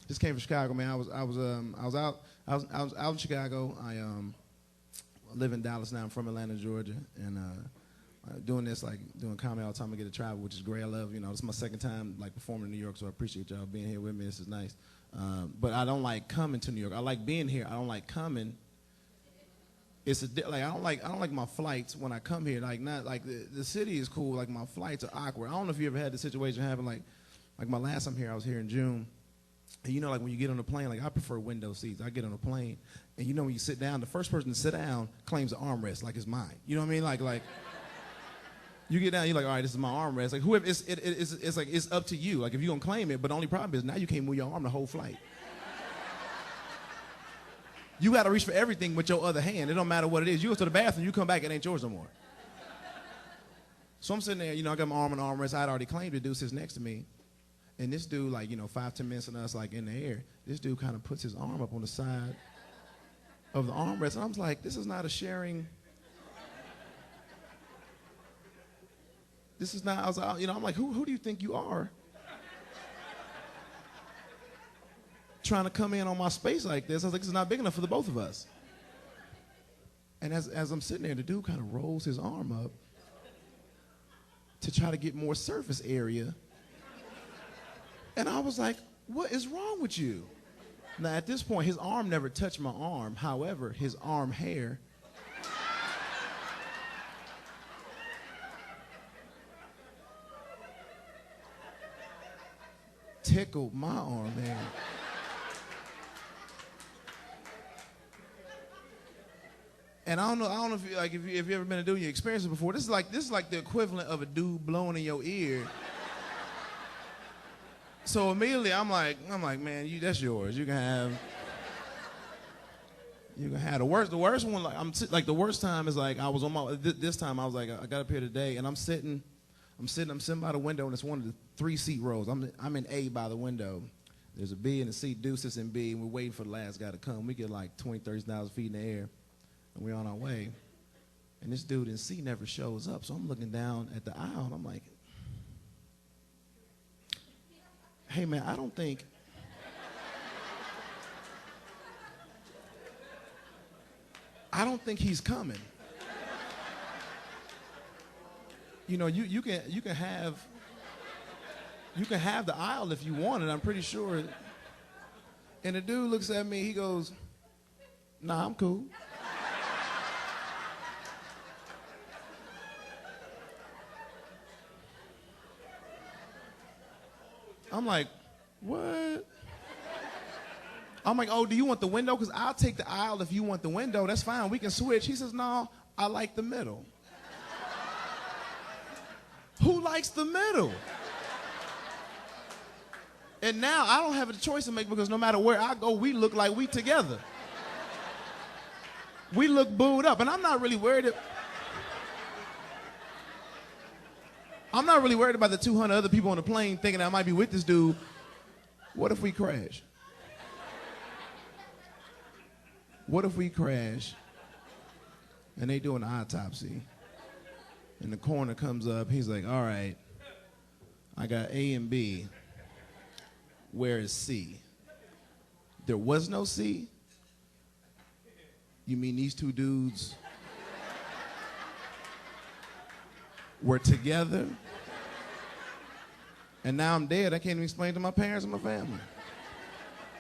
Just came from Chicago, man. I was out in Chicago. I live in Dallas now. I'm from Atlanta, Georgia, and doing comedy all the time. I get to travel, which is great. I love, this is my second time like performing in New York, so I appreciate y'all being here with me. This is nice. But I don't like coming to New York. I like being here. I don't like coming. I don't like my flights when I come here. Like not like the city is cool. Like my flights are awkward. I don't know if you ever had the situation happen. Like my last time here, I was here in June. And like when you get on a plane, like I prefer window seats. I get on a plane, and when you sit down, the first person to sit down claims the armrest like it's mine. You know what I mean? Like you get down, you're like, all right, this is my armrest. Like whoever, it's like it's up to you. Like if you're gonna claim it, but the only problem is now you can't move your arm the whole flight. You got to reach for everything with your other hand. It don't matter what it is. You go to the bathroom, you come back, it ain't yours no more. So I'm sitting there, I got my arm on the armrest. I'd already claimed the dude sits next to me. And this dude, 5-10 minutes of us, in the air, this dude kind of puts his arm up on the side of the armrest. And I was like, this is not a sharing. This is not, I'm like, who do you think you are? Trying to come in on my space like this. I was like, this is not big enough for the both of us. And as I'm sitting there, the dude kind of rolls his arm up to try to get more surface area. And I was like, what is wrong with you? Now, at this point, his arm never touched my arm. However, his arm hair tickled my arm hair. And I don't know if you ever been to do your experiences before. This is like the equivalent of a dude blowing in your ear. So immediately I'm like, man, that's yours. You can have the worst one. The worst time is I was on this time I was like, I got up here today and I'm sitting by the window and it's one of the 3 seat rows. I'm in A by the window. There's a B and a C, Deuces in B, and we're waiting for the last guy to come. We get 20,000-30,000 feet in the air. And we're on our way. And this dude in C never shows up. So I'm looking down at the aisle and I'm like, hey man, I don't think he's coming. You can have the aisle if you want it, I'm pretty sure. And the dude looks at me, he goes, nah, I'm cool. I'm like, what? I'm like, oh, do you want the window? Because I'll take the aisle if you want the window. That's fine. We can switch. He says, no, I like the middle. Who likes the middle? And now I don't have a choice to make because no matter where I go, we look like we together. We look booed up. And I'm not really worried. I'm not really worried about the 200 other people on the plane thinking I might be with this dude. What if we crash? What if we crash and they do an autopsy and the coroner comes up, he's like, all right, I got A and B. Where is C? There was no C? You mean these two dudes were together? And now I'm dead. I can't even explain to my parents and my family.